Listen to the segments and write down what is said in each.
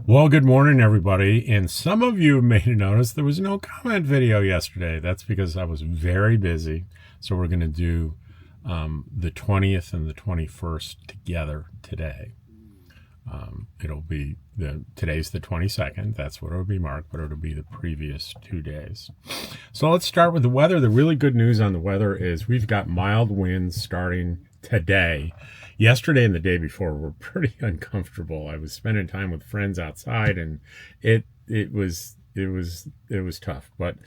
Well, good morning, everybody. And some of you may have noticed there was no comment video yesterday. That's because I was very busy. So we're going to do the 20th and the 21st together today. It'll be today's the 22nd. That's what it'll be marked, but it'll be the previous 2 days. So let's start with the weather. The really good news on the weather is we've got mild winds starting today. Yesterday and the day before were pretty uncomfortable. I was spending time with friends outside, and it was tough. But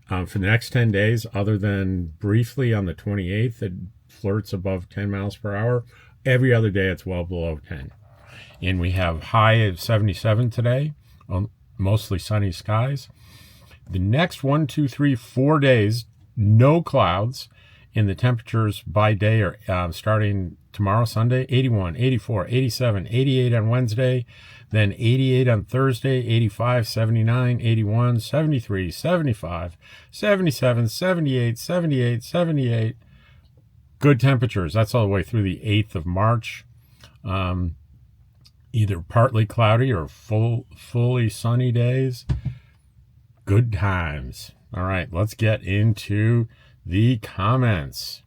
for the next 10 days, other than briefly on the 28th, it flirts above 10 miles per hour. Every other day, it's well below 10. And we have high of 77 today, mostly sunny skies. The next 1, 2, 3, 4 days, no clouds. And the temperatures by day are starting tomorrow, Sunday, 81, 84, 87, 88 on Wednesday, then 88 on Thursday, 85, 79, 81, 73, 75, 77, 78, 78, 78. Good temperatures. That's all the way through the 8th of March. Either partly cloudy or fully sunny days. Good times. All right, let's get into the comments.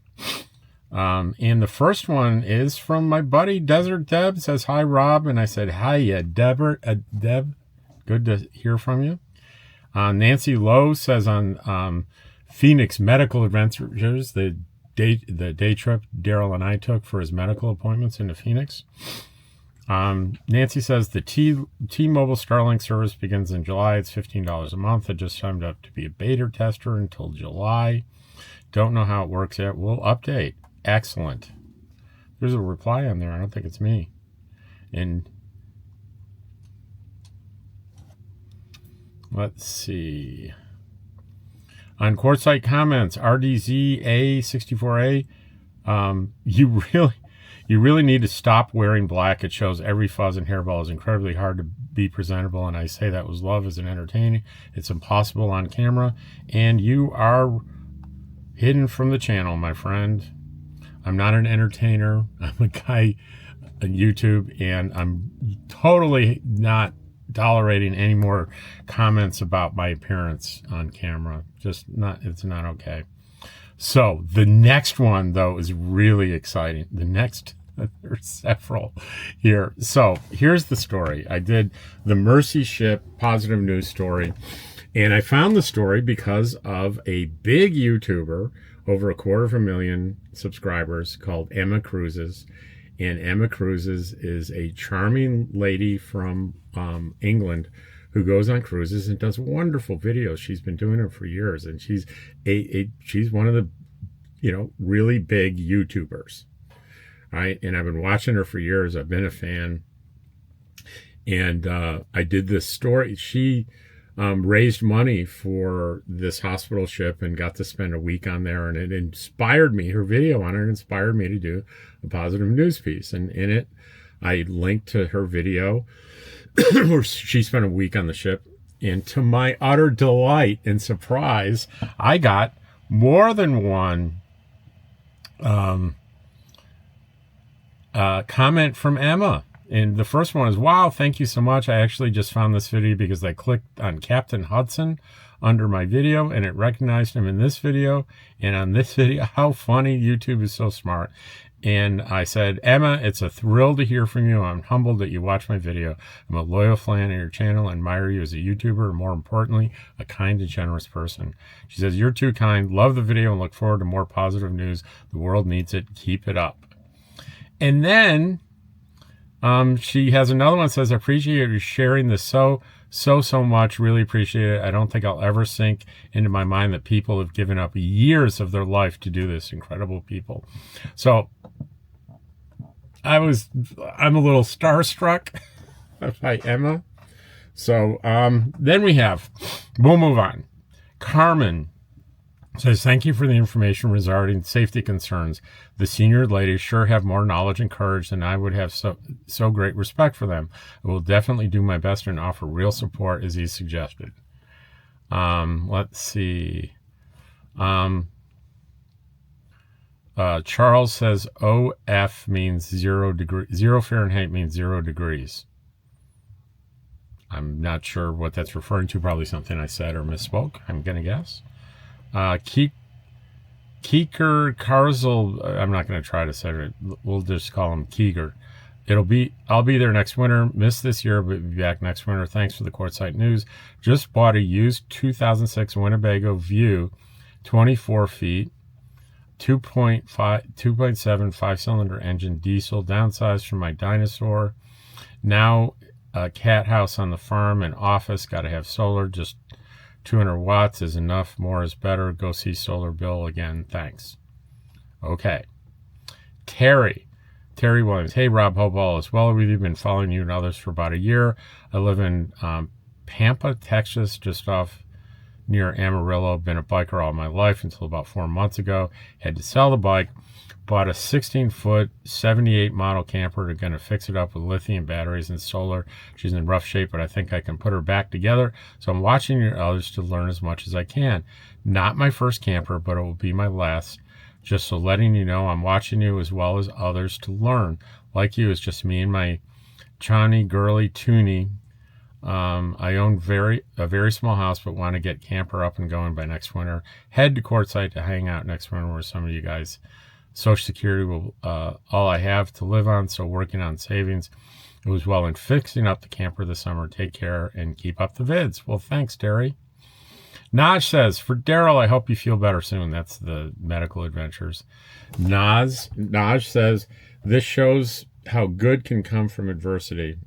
And the first one is from my buddy Desert Deb. Says, hi, Rob. And I said, hi, Deb. Good to hear from you. Nancy Lowe says on Phoenix Medical Adventures, the day trip Daryl and I took for his medical appointments into Phoenix. Nancy says the T-Mobile Starlink service begins in July. It's $15 a month. I just signed up to be a beta tester until July. Don't know how it works yet. We'll update. Excellent. There's a reply on there. I don't think it's me. And let's see. On Quartzsite Comments, RDZA64A, you really need to stop wearing black. It shows every fuzz and hairball is incredibly hard to be presentable. And I say that with love as an entertaining. It's impossible on camera. And you are hidden from the channel, my friend. I'm not an entertainer. I'm a guy on YouTube, and I'm totally not tolerating any more comments about my appearance on camera. It's not okay. So the next one, though, is really exciting. There's several here. So here's the story. I did the Mercy Ship positive news story. And I found the story because of a big YouTuber, over 250,000 subscribers, called Emma Cruises. And Emma Cruises is a charming lady from England who goes on cruises and does wonderful videos. She's been doing it for years, and she's one of the really big YouTubers. Right? And I've been watching her for years. I've been a fan. And I did this story. She raised money for this hospital ship and got to spend a week on there. And it inspired me. Her video on it inspired me to do a positive news piece. And in it, I linked to her video where she spent a week on the ship. And to my utter delight and surprise, I got more than one comment from Emma. And the first one is, wow, thank you so much. I actually just found this video because I clicked on Captain Hudson under my video, and it recognized him in this video and on this video. How funny. YouTube is so smart. And I said, Emma, it's a thrill to hear from you. I'm humbled that you watch my video. I'm a loyal fan of your channel and admire you as a YouTuber, and more importantly, a kind and generous person. She says, you're too kind. Love the video and look forward to more positive news. The world needs it. Keep it up. And then she has another one that says, I appreciate you sharing this so much. Really appreciate it. I don't think I'll ever sink into my mind that people have given up years of their life to do this. Incredible people. So I'm a little starstruck by Emma. So then we'll move on. Carmen says, thank you for the information regarding safety concerns. The senior ladies sure have more knowledge and courage than I would have, so great respect for them. I will definitely do my best and offer real support as he suggested. Let's see. Charles says OF means 0 Fahrenheit means 0 degrees. I'm not sure what that's referring to. Probably something I said or misspoke, I'm going to guess. Keeker Karzel, I'm not going to try to say it. We'll just call him Keeger. I'll be there next winter. Missed this year, but be back next winter. Thanks for the Quartzsite news. Just bought a used 2006 Winnebago View, 24 feet, 2.7 5-cylinder engine diesel, downsized from my dinosaur. Now a cat house on the farm and office. Got to have solar. Just 200 watts is enough. More is better. Go see Solar Bill again. Thanks. Okay. Terry Williams. Hey, Rob, hope all is well with you. Been following you and others for about a year. I live in Pampa, Texas, just off near Amarillo. Been a biker all my life until about 4 months ago. Had to sell the bike. Bought a 16-foot 78 model camper. They're going to fix it up with lithium batteries and solar. She's in rough shape, but I think I can put her back together. So I'm watching your others to learn as much as I can. Not my first camper, but it will be my last. Just so letting you know, I'm watching you as well as others to learn. Like you, it's just me and my Chani girly Toonie. I own a very small house, but want to get camper up and going by next winter. Head to Quartzsite to hang out next winter with some of you guys. Social Security will all I have to live on, so working on savings. It was well in fixing up the camper this summer. Take care and keep up the vids. Well, thanks, Terry. Naj says, for Daryl, I hope you feel better soon. That's the medical adventures. Naj says, this shows how good can come from adversity.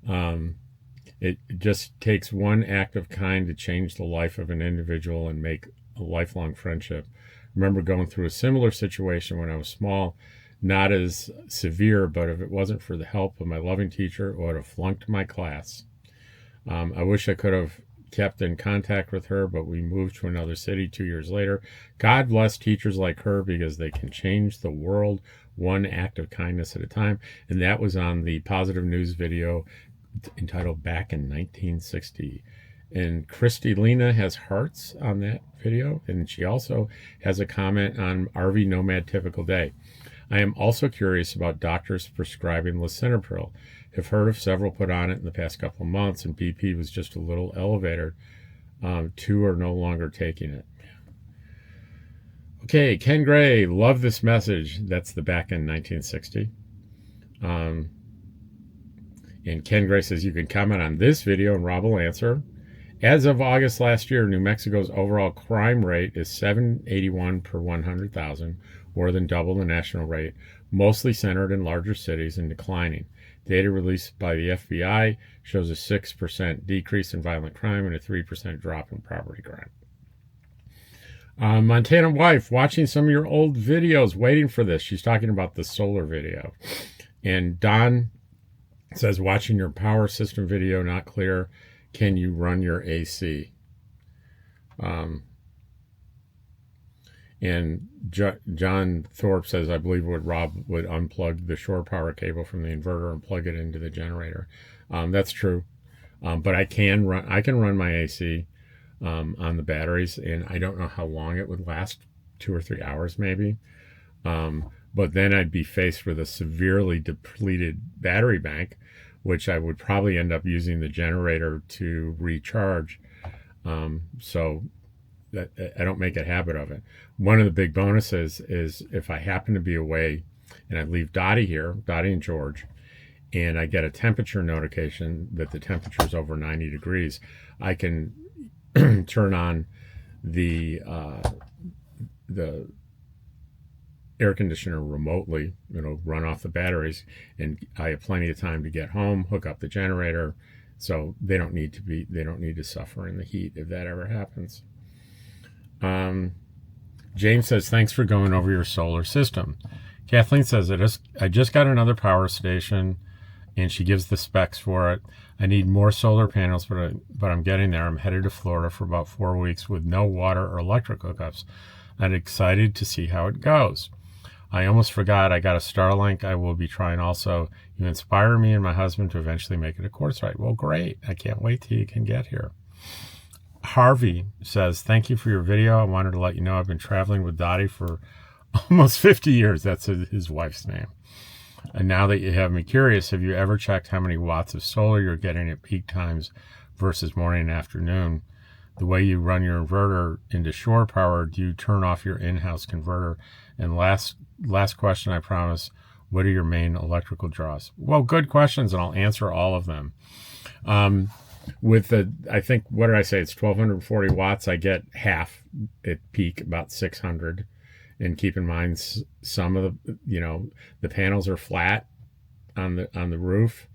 It just takes one act of kind to change the life of an individual and make a lifelong friendship. Remember going through a similar situation when I was small, not as severe, but if it wasn't for the help of my loving teacher, I would have flunked my class. I wish I could have kept in contact with her, but we moved to another city 2 years later. God bless teachers like her because they can change the world one act of kindness at a time. And that was on the positive news video entitled Back in 1960. And Christy Lena has hearts on that video, and she also has a comment on RV Nomad Typical Day. I am also curious about doctors prescribing lisinopril. Have heard of several put on it in the past couple of months, and BP was just a little elevated. Two are no longer taking it. Okay, Ken Gray, love this message. That's the Back in 1960. And Ken Gray says you can comment on this video and Rob will answer. As of August last year, New Mexico's overall crime rate is 781 per 100,000, more than double the national rate, mostly centered in larger cities and declining. Data released by the FBI shows a 6% decrease in violent crime and a 3% drop in property crime. Montana wife, watching some of your old videos, waiting for this. She's talking about the solar video. And Don says, watching your power system video, not clear. Can you run your AC? And John Thorpe says, I believe Rob would unplug the shore power cable from the inverter and plug it into the generator. That's true. But I can run my AC on the batteries, and I don't know how long it would last, 2 or 3 hours maybe. But then I'd be faced with a severely depleted battery bank, which I would probably end up using the generator to recharge. So that I don't make a habit of it. One of the big bonuses is if I happen to be away and I leave Dottie and George, and I get a temperature notification that the temperature is over 90 degrees, I can turn on the air conditioner remotely, run off the batteries, and I have plenty of time to get home, hook up the generator, so they don't need to suffer in the heat if that ever happens. James says, thanks for going over your solar system. Kathleen says, I just got another power station, and she gives the specs for it. I need more solar panels, but I'm getting there. I'm headed to Florida for about 4 weeks with no water or electric hookups. I'm excited to see how it goes. I almost forgot I got a Starlink I will be trying also. You inspire me and my husband to eventually make it a Quartzsite. Well, great. I can't wait till you can get here. Harvey says, thank you for your video. I wanted to let you know I've been traveling with Dottie for almost 50 years. That's his wife's name. And now that you have me curious, have you ever checked how many watts of solar you're getting at peak times versus morning and afternoon? The way you run your inverter into shore power, do you turn off your in-house converter? And last question, I promise, what are your main electrical draws? Well, good questions, and I'll answer all of them. With the, I think, what did I say? It's 1240 watts. I get half at peak, about 600. And keep in mind, some of the, the panels are flat on the roof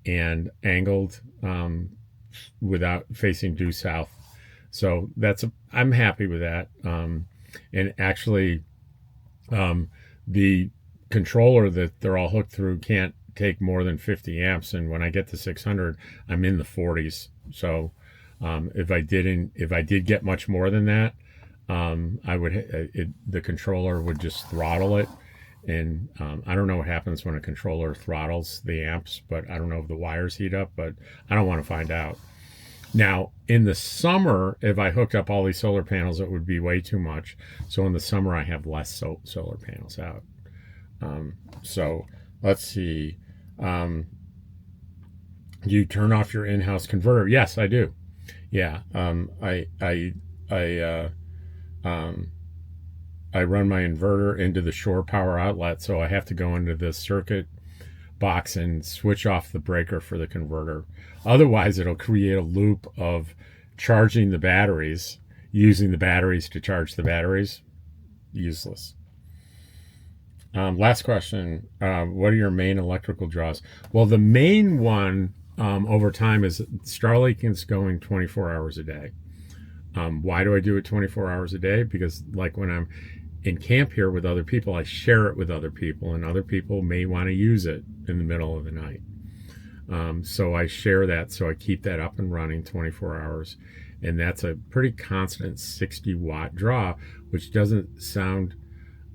and angled without facing due south. So I'm happy with that. And actually, the controller that they're all hooked through can't take more than 50 amps. And when I get to 600, I'm in the 40s. So if I did get much more than that, the controller would just throttle it. And I don't know what happens when a controller throttles the amps, but I don't know if the wires heat up, but I don't want to find out. Now, in the summer, if I hooked up all these solar panels, it would be way too much. So in the summer, I have less solar panels out. So let's see. Do you turn off your in-house converter? Yes, I do. Yeah. I run my inverter into the shore power outlet, so I have to go into the circuit box and switch off the breaker for the converter. Otherwise, it'll create a loop of charging the batteries, using the batteries to charge the batteries. Useless. Last question. What are your main electrical draws? Well, the main one over time is Starlink is going 24 hours a day. Why do I do it 24 hours a day? Because like when I'm in camp here with other people, I share it with other people, and other people may want to use it in the middle of the night. So I share that, so I keep that up and running 24 hours. And that's a pretty constant 60 watt draw, which doesn't sound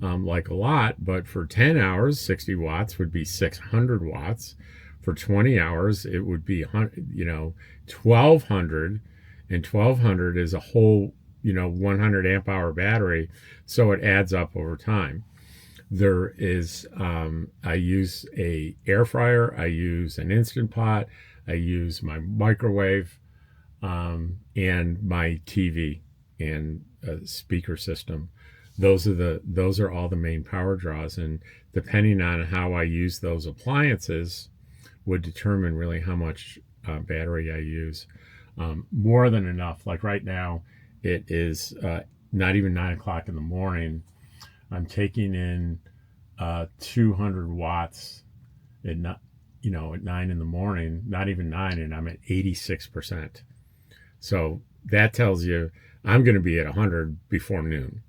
like a lot, but for 10 hours, 60 watts would be 600 watts. For 20 hours, it would be, 1200, and 1200 is a whole, 100 amp hour battery. So it adds up over time. There is, I use a air fryer, I use an Instant Pot, I use my microwave, and my TV and speaker system. Those are all the main power draws, and depending on how I use those appliances would determine really how much battery I use. More than enough. Like right now, it is not even 9 o'clock in the morning. I'm taking in 200 watts at 9 in the morning, not even 9, and I'm at 86%. So that tells you I'm going to be at 100 before noon.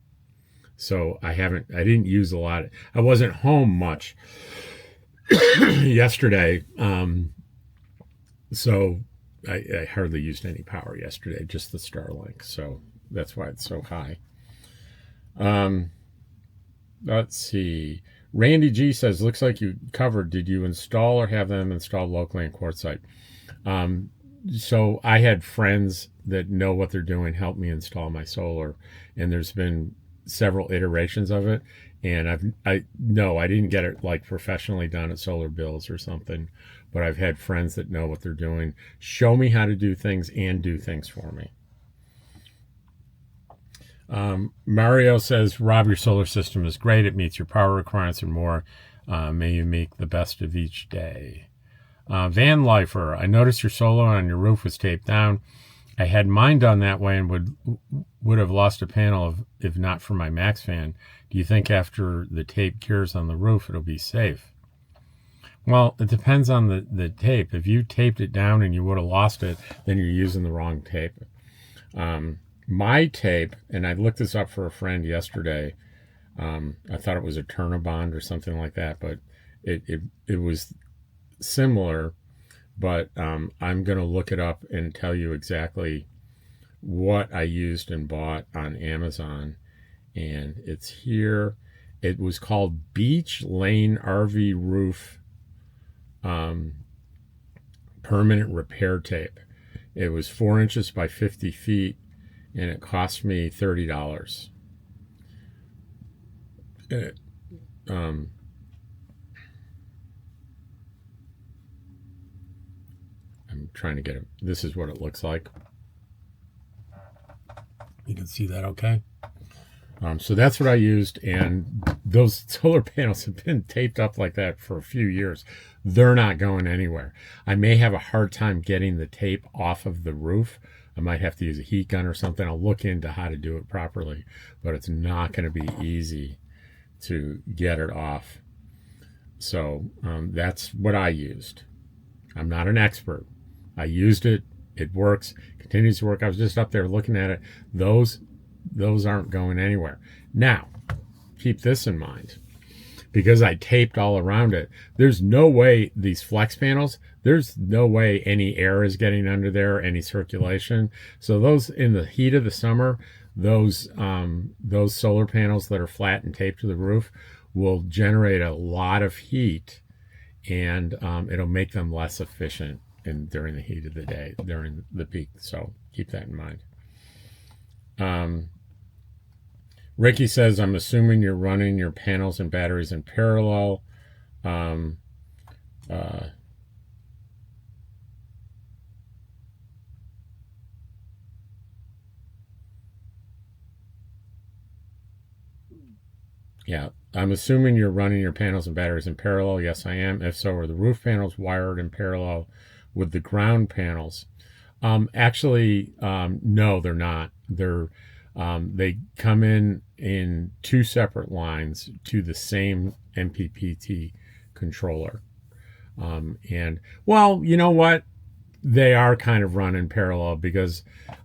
So I didn't use a lot. I wasn't home much yesterday. So I hardly used any power yesterday, just the Starlink. So that's why it's so high. Let's see. Randy G says, looks like you covered. Did you install or have them installed locally in Quartzsite? So I had friends that know what they're doing help me install my solar, and there's been several iterations of it, and I didn't get it like professionally done at Solar Bills or something, but I've had friends that know what they're doing show me how to do things and do things for me. Mario says, Rob, your solar system is great. It meets your power requirements and more. May you make the best of each day. Van Lifer, I noticed your solar on your roof was taped down. I had mine done that way and would have lost a panel if not for my Max fan. Do you think after the tape cures on the roof, it'll be safe? Well, it depends on the tape. If you taped it down and you would have lost it, then you're using the wrong tape. My tape, and I looked this up for a friend yesterday. I thought it was a Turnabond or something like that, but it was similar. But I'm going to look it up and tell you exactly what I used and bought on Amazon. And it's here. It was called Beach Lane RV Roof Permanent Repair Tape. It was 4 inches by 50 feet, and it cost me $30. trying to get it. This is what it looks like. You can see that okay. So that's what I used, and those solar panels have been taped up like that for a few years. They're not going anywhere. I may have a hard time getting the tape off of the roof. I might have to use a heat gun or something. I'll look into how to do it properly, but it's not going to be easy to get it off. So that's what I used. I'm not an expert. I used it. It works, continues to work. I was just up there looking at it. Those aren't going anywhere. Now, keep this in mind. Because I taped all around it, there's no way these flex panels, there's no way any air is getting under there, any circulation. So those, in the heat of the summer, those solar panels that are flat and taped to the roof will generate a lot of heat, and it'll make them less efficient during the heat of the day, during the peak. So keep that in mind. Ricky says, I'm assuming you're running your panels and batteries in parallel. Yeah, I'm assuming you're running your panels and batteries in parallel. Yes, I am. If so, are the roof panels wired in parallel with the ground panels? Actually, no, they're not. They come in two separate lines to the same MPPT controller. And, well, you know what? They are kind of run in parallel because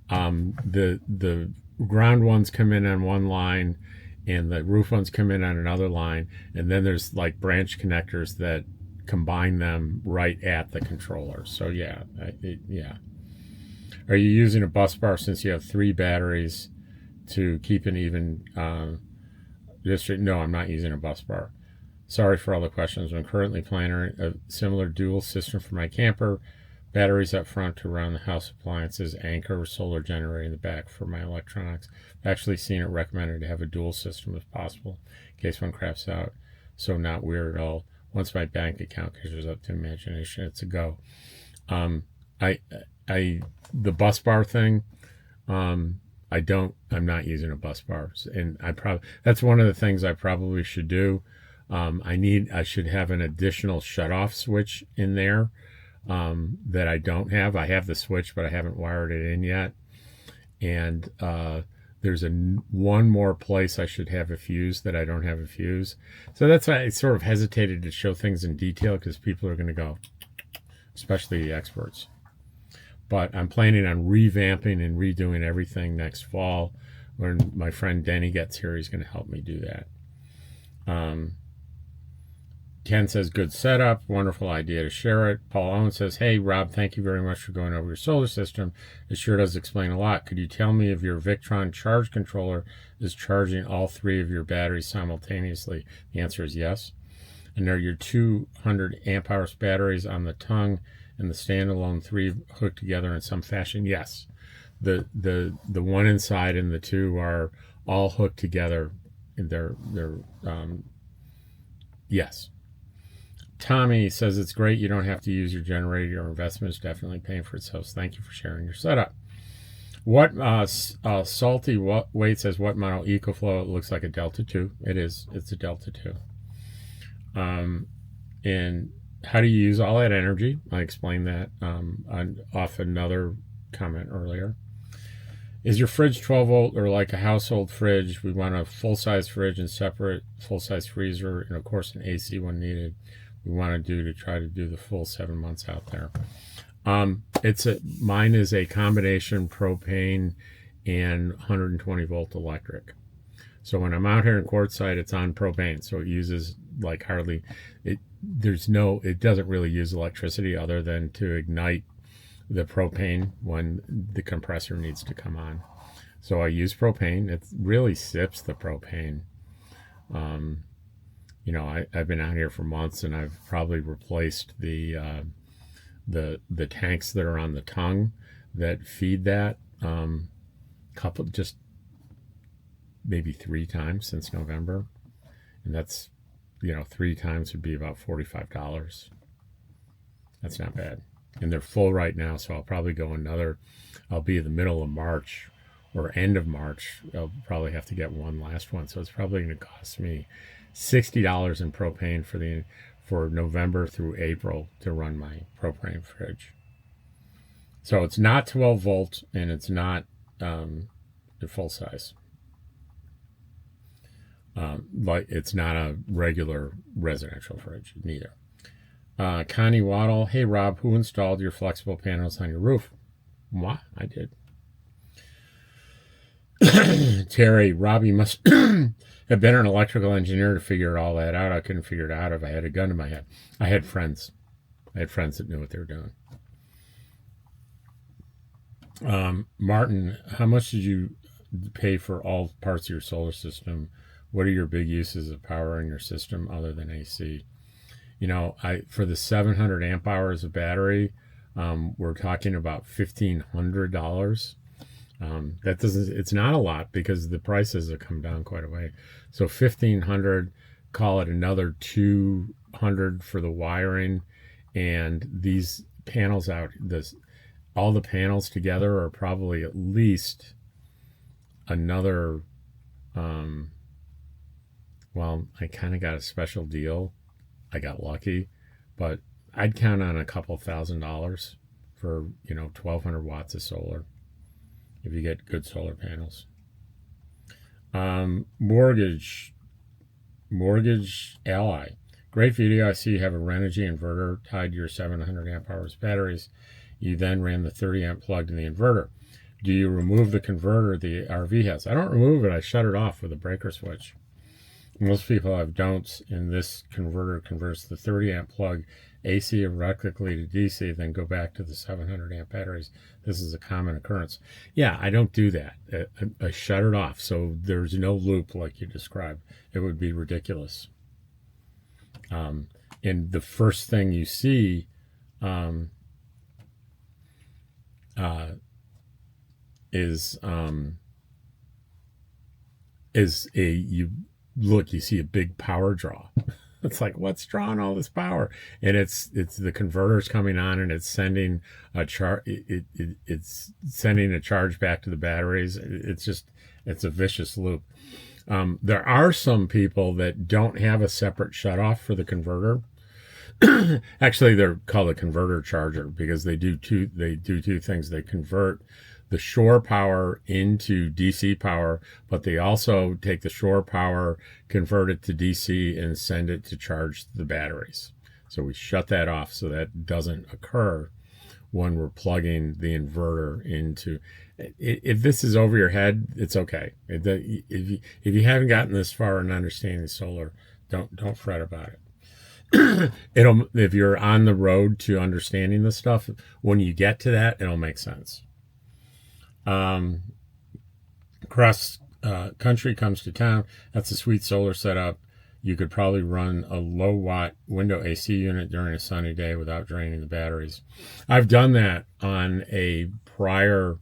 the ground ones come in on one line and the roof ones come in on another line. And then there's like branch connectors that combine them right at the controller. So, yeah, yeah. Are you using a bus bar since you have 3 batteries to keep an even district? No, I'm not using a bus bar. Sorry for all the questions. I'm currently planning a similar dual system for my camper. Batteries up front to run the house appliances, anchor, solar generator in the back for my electronics. I've actually seen it recommended to have a dual system if possible, in case one craps out. So not weird at all. Once my bank account catches up to imagination, it's a go. The bus bar thing, I'm not using a bus bar, and that's one of the things I probably should do. I should have an additional shut-off switch in there that I don't have. I have the switch, but I haven't wired it in yet. And there's one more place I should have a fuse that I don't have a fuse. So that's why I sort of hesitated to show things in detail, because people are going to go, especially the experts. But I'm planning on revamping and redoing everything next fall. When my friend Denny gets here, he's going to help me do that. Ken says, good setup, wonderful idea to share it. Paul Owen says, hey, Rob, thank you very much for going over your solar system. It sure does explain a lot. Could you tell me if your Victron charge controller is charging all 3 of your batteries simultaneously? The answer is yes. And are your 200 amp hours batteries on the tongue and the standalone 3 hooked together in some fashion? Yes. The one inside and the 2 are all hooked together. They're yes. Tommy says, it's great you don't have to use your generator. Your investment is definitely paying for itself. So thank you for sharing your setup. What Salty Wait says, what model EcoFlow? It looks like a Delta 2. It is. It's a Delta 2. And how do you use all that energy? I explained that off another comment earlier. Is your fridge 12 volt or like a household fridge? We want a full-size fridge and separate full-size freezer, and of course an AC when needed. We want to try to do the full 7 months out there. Mine is a combination propane and 120 volt electric. So when I'm out here in Quartzsite, it's on propane. So it uses like hardly, it doesn't really use electricity other than to ignite the propane when the compressor needs to come on. So I use propane. It really sips the propane. I've been out here for months, and I've probably replaced the tanks that are on the tongue that feed that just maybe 3 times since November, and that's 3 times would be about $45. That's not bad. and they're full right now. So I'll probably go I'll be in the middle of March or end of March. I'll probably have to get one last one. So it's probably going to cost me $60 in propane for November through April to run my propane fridge. So it's not 12 volt and it's not the full size. Like it's not a regular residential fridge, neither. Connie Waddle, hey Rob, who installed your flexible panels on your roof? What? I did. Terry, Robbie must have been an electrical engineer to figure all that out. I couldn't figure it out if I had a gun to my head. I had friends. That knew what they were doing. Martin, how much did you pay for all parts of your solar system? What are your big uses of power in your system other than AC? You know, for the 700 amp hours of battery, we're talking about $1,500. It's not a lot because the prices have come down quite a way. So 1,500, call it another 200 for the wiring, and these panels all the panels together are probably at least another. Well, I kind of got a special deal. I got lucky, but I'd count on a couple $1,000 for 1,200 watts of solar if you get good solar panels. Mortgage Ally, great video. I see you have a Renogy inverter tied to your 700 amp hours batteries. You then ran the 30 amp plug in the inverter. Do you remove the converter the RV has? I don't remove it. I shut it off with a breaker switch. Most people have don'ts, and this converter converts the 30 amp plug AC electrically to DC, then go back to the 700 amp batteries. This is a common occurrence. Yeah, I don't do that. I shut it off, so there's no loop like you described. It would be ridiculous. And the first thing you see you see a big power draw. It's like, what's drawing all this power? And it's the converters coming on, and it's sending a charge. It's sending a charge back to the batteries. It's a vicious loop. There are some people that don't have a separate shutoff for the converter. Actually, they're called a converter charger because they do two things. They convert the shore power into DC power, but they also take the shore power, convert it to DC, and send it to charge the batteries. So we shut that off so that doesn't occur when we're plugging the inverter into. If this is over your head, it's okay. If you haven't gotten this far in understanding solar, don't fret about it. If you're on the road to understanding this stuff, when you get to that, it'll make sense. Cross country comes to town. That's a sweet solar setup. You could probably run a low watt window AC unit during a sunny day without draining the batteries. I've done that on a prior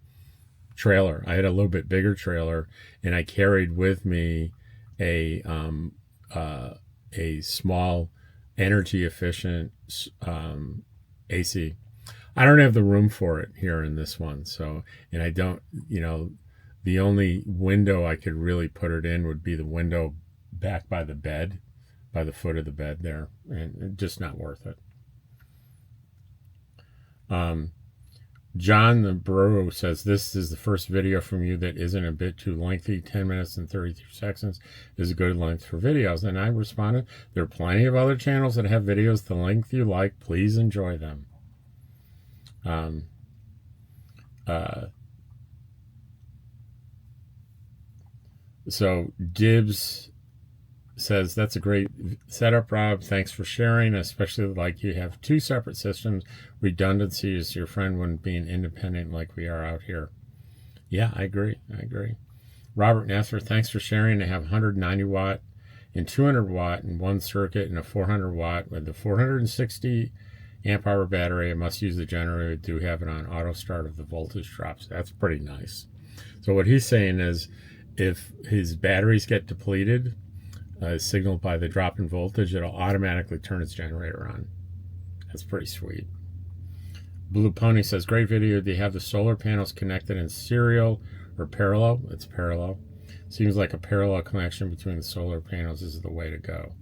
trailer. I had a little bit bigger trailer, and I carried with me a small energy efficient AC. I don't have the room for it here in this one. So, and I don't, the only window I could really put it in would be the window back by the bed, by the foot of the bed there, and just not worth it. John the Bro says, this is the first video from you that isn't a bit too lengthy. 10 minutes and 33 seconds is a good length for videos. And I responded, there are plenty of other channels that have videos the length you like. Please enjoy them. So Dibs says, that's a great setup, Rob. Thanks for sharing, especially like you have two separate systems. Redundancy is your friend when being independent like we are out here. Yeah, I agree. Robert Nasser, thanks for sharing. I have 190 watt and 200 watt in one circuit and a 400 watt with the 460 amp hour battery. I must use the generator. I do have it on auto start if the voltage drops. That's pretty nice. So what he's saying is if his batteries get depleted, signaled by the drop in voltage, it'll automatically turn its generator on. That's pretty sweet. Blue Pony says, great video. Do you have the solar panels connected in serial or parallel? It's parallel. Seems like a parallel connection between the solar panels is the way to go.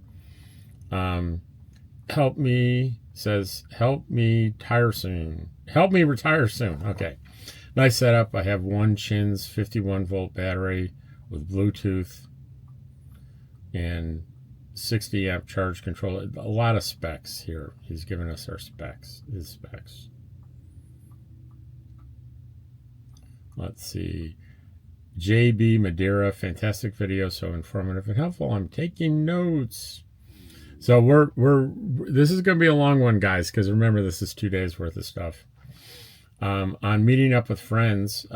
Help me says, help me retire soon. Okay. Nice setup. I have one Chin's 51 volt battery with Bluetooth and 60 amp charge control. A lot of specs here. He's given us our specs, his specs. Let's see. JB Madeira, fantastic video, so informative and helpful. I'm taking notes. So this is going to be a long one, guys, because remember, this is 2 days worth of stuff. On meeting up with friends,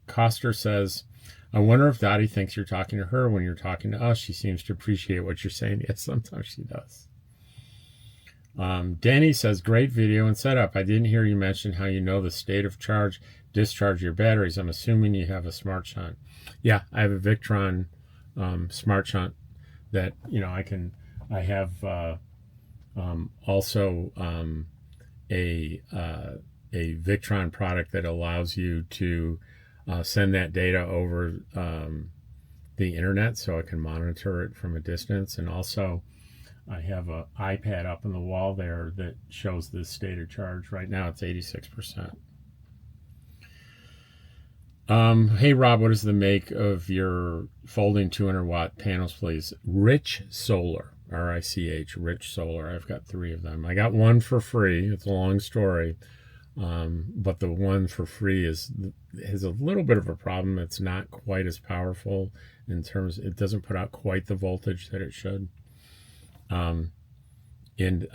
Coster says, I wonder if Dottie thinks you're talking to her when you're talking to us. She seems to appreciate what you're saying. Yes, sometimes she does. Danny says, great video and setup. I didn't hear you mention how you know the state of charge, discharge your batteries. I'm assuming you have a smart shunt. Yeah, I have a Victron smart shunt that, I have also a Victron product that allows you to send that data over the internet, so I can monitor it from a distance. And also I have an iPad up on the wall there that shows the state of charge. Right now it's 86%. Hey Rob, what is the make of your folding 200 watt panels, please? Rich Solar, R-I-C-H, Rich Solar. I've got 3 of them. I got one for free. It's a long story. But the one for free has a little bit of a problem. It's not quite as powerful in terms, it doesn't put out quite the voltage that it should. It's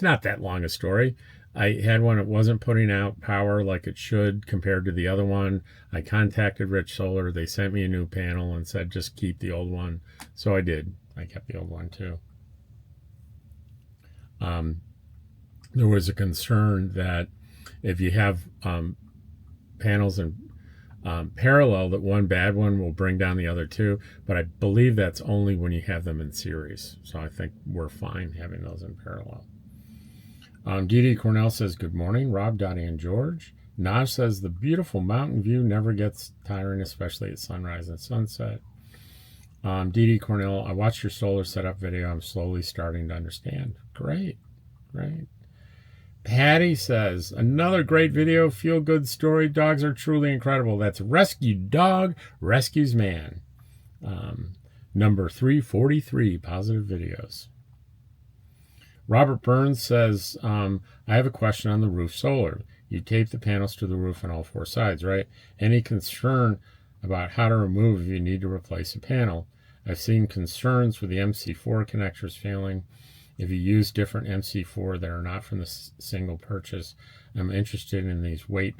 not that long a story. I had one that wasn't putting out power like it should compared to the other one. I contacted Rich Solar. They sent me a new panel and said, just keep the old one. So I did. I kept the old one too. There was a concern that if you have panels in parallel, that one bad one will bring down the other 2, but I believe that's only when you have them in series. So I think we're fine having those in parallel. Dee Cornell says, good morning, Rob, Dottie, and George. Naj says, the beautiful mountain view never gets tiring, especially at sunrise and sunset. Dee Cornell, I watched your solar setup video. I'm slowly starting to understand. Great. Patty says, another great video, feel good story. Dogs are truly incredible. That's Rescue Dog Rescues Man. Number 343, positive videos. Robert Burns says, I have a question on the roof solar. You tape the panels to the roof on all 4 sides, right? Any concern about how to remove if you need to replace a panel? I've seen concerns with the MC4 connectors failing. If you use different MC4 that are not from the single purchase, I'm interested in these weight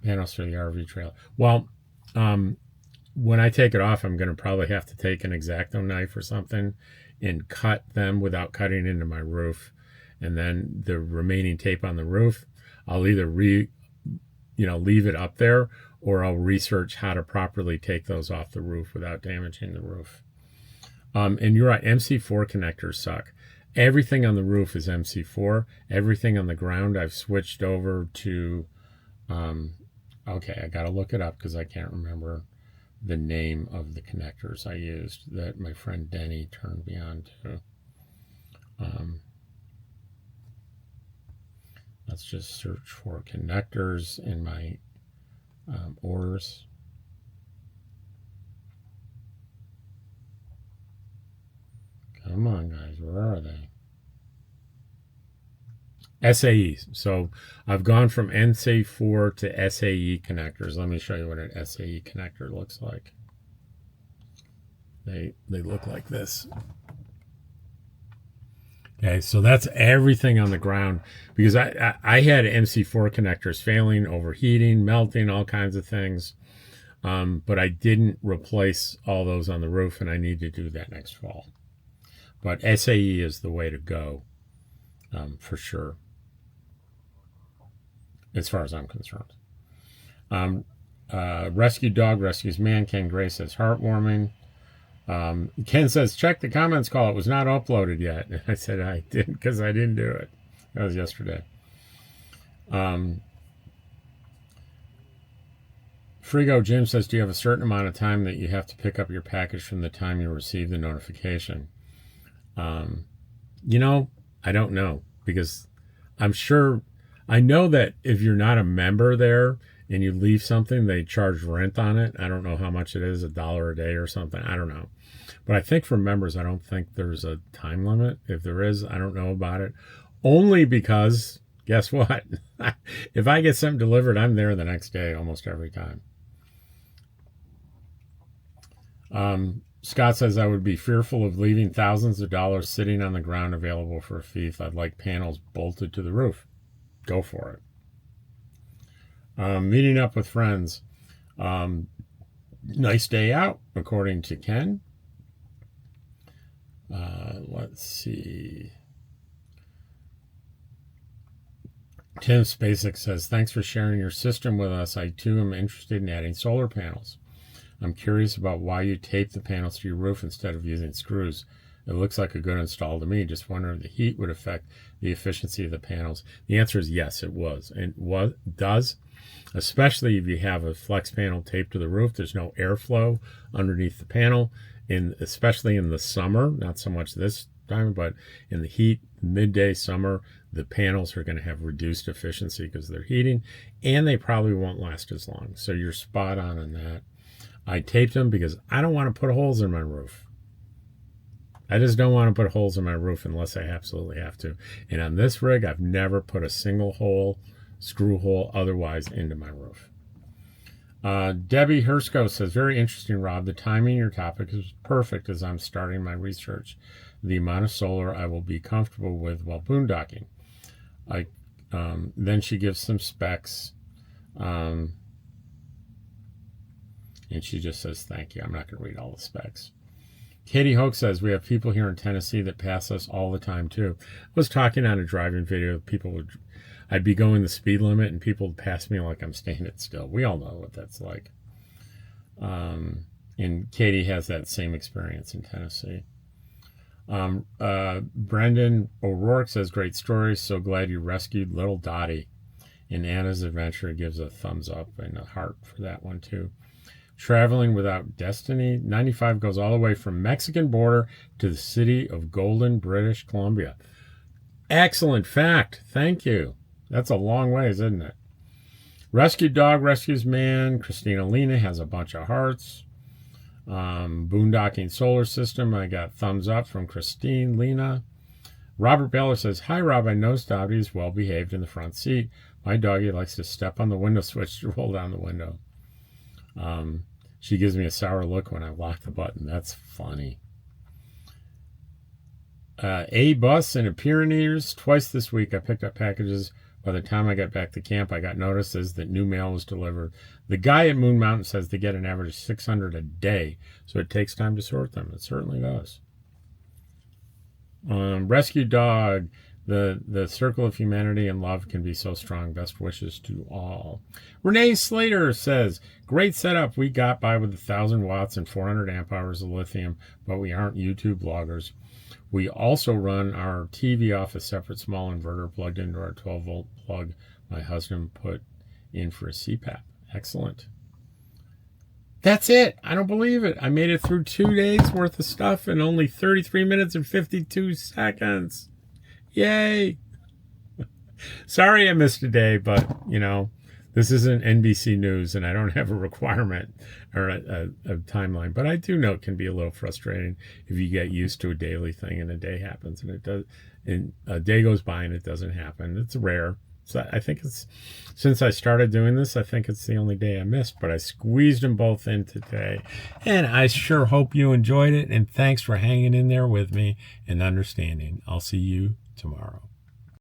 panels for the RV trailer. Well, when I take it off, I'm going to probably have to take an X-Acto knife or something and cut them without cutting into my roof. And then the remaining tape on the roof, I'll either leave it up there, or I'll research how to properly take those off the roof without damaging the roof. And you're right, MC4 connectors suck. Everything on the roof is MC4. Everything on the ground, I've switched over to, okay, I got to look it up because I can't remember the name of the connectors I used that my friend Denny turned me on to. Let's just search for connectors in my orders. Come on, guys, where are they? SAEs. So I've gone from NC4 to SAE connectors. Let me show you what an SAE connector looks like. They look like this. Okay, so that's everything on the ground, because I had MC4 connectors failing, overheating, melting, all kinds of things. But I didn't replace all those on the roof, and I need to do that next fall. But SAE is the way to go, for sure, as far as I'm concerned. Rescue Dog Rescues Man. Ken Gray says, heartwarming. Ken says, check the comments call. It was not uploaded yet. I said I didn't, because I didn't do it. That was yesterday. Frigo Jim says, do you have a certain amount of time that you have to pick up your package from the time you receive the notification? You know, I don't know, because I'm sure, I know that if you're not a member there and you leave something, they charge rent on it. I don't know how much it is, $1 a day or something. I don't know. But I think for members, I don't think there's a time limit. If there is, I don't know about it. Only because, guess what? If I get something delivered, I'm there the next day almost every time. Scott says, I would be fearful of leaving thousands of dollars sitting on the ground available for a fee if I'd like panels bolted to the roof. Go for it. Meeting up with friends. Nice day out, according to Ken. Let's see. Tim Spacek says, thanks for sharing your system with us. I too am interested in adding solar panels. I'm curious about why you tape the panels to your roof instead of using screws. It looks like a good install to me. Just wondering if the heat would affect the efficiency of the panels. The answer is yes, it was. And does, especially if you have a flex panel taped to the roof. There's no airflow underneath the panel, especially in the summer. Not so much this time, but in the heat, midday summer, the panels are going to have reduced efficiency because they're heating, and they probably won't last as long. So you're spot on that. I taped them because I don't want to put holes in my roof. I just don't want to put holes in my roof unless I absolutely have to. And on this rig, I've never put a single hole, screw hole, otherwise into my roof. Debbie Hersko says, very interesting, Rob. The timing of your topic is perfect as I'm starting my research. The amount of solar I will be comfortable with while boondocking. Then she gives some specs. And she just says, thank you. I'm not going to read all the specs. Katie Hoke says, we have people here in Tennessee that pass us all the time, too. I was talking on a driving video. I'd be going the speed limit, and people would pass me like I'm staying it still. We all know what that's like. And Katie has that same experience in Tennessee. Brendan O'Rourke says, great story. So glad you rescued little Dottie. And Anna's Adventure gives a thumbs up and a heart for that one, too. Traveling Without Destiny. 95 goes all the way from Mexican border to the city of Golden, British Columbia. Excellent fact. Thank you. That's a long ways, isn't it? Rescued Dog Rescues Man. Christina Lena has a bunch of hearts. Boondocking Solar System. I got thumbs up from Christine Lena. Robert Beller says, hi, Rob. I know Dottie is well behaved in the front seat. My doggy likes to step on the window switch to roll down the window. She gives me a sour look when I lock the button. That's funny. A bus and a Pyrenees. Twice this week I picked up packages. By the time I got back to camp, I got notices that new mail was delivered. The guy at Moon Mountain says they get an average of 600 a day, so it takes time to sort them. It certainly does. Rescue Dog. The circle of humanity and love can be so strong. Best wishes to all. Renee Slater says, great setup. We got by with 1,000 watts and 400 amp hours of lithium, but we aren't YouTube bloggers. We also run our TV off a separate small inverter plugged into our 12-volt plug my husband put in for a CPAP. Excellent. That's it. I don't believe it. I made it through 2 days worth of stuff in only 33 minutes and 52 seconds. Yay. Sorry I missed a day, but, this isn't NBC News, and I don't have a requirement or a timeline. But I do know it can be a little frustrating if you get used to a daily thing and a day happens, and a day goes by and it doesn't happen. It's rare. So I think since I started doing this, I think it's the only day I missed, but I squeezed them both in today. And I sure hope you enjoyed it, and thanks for hanging in there with me and understanding. I'll see you tomorrow.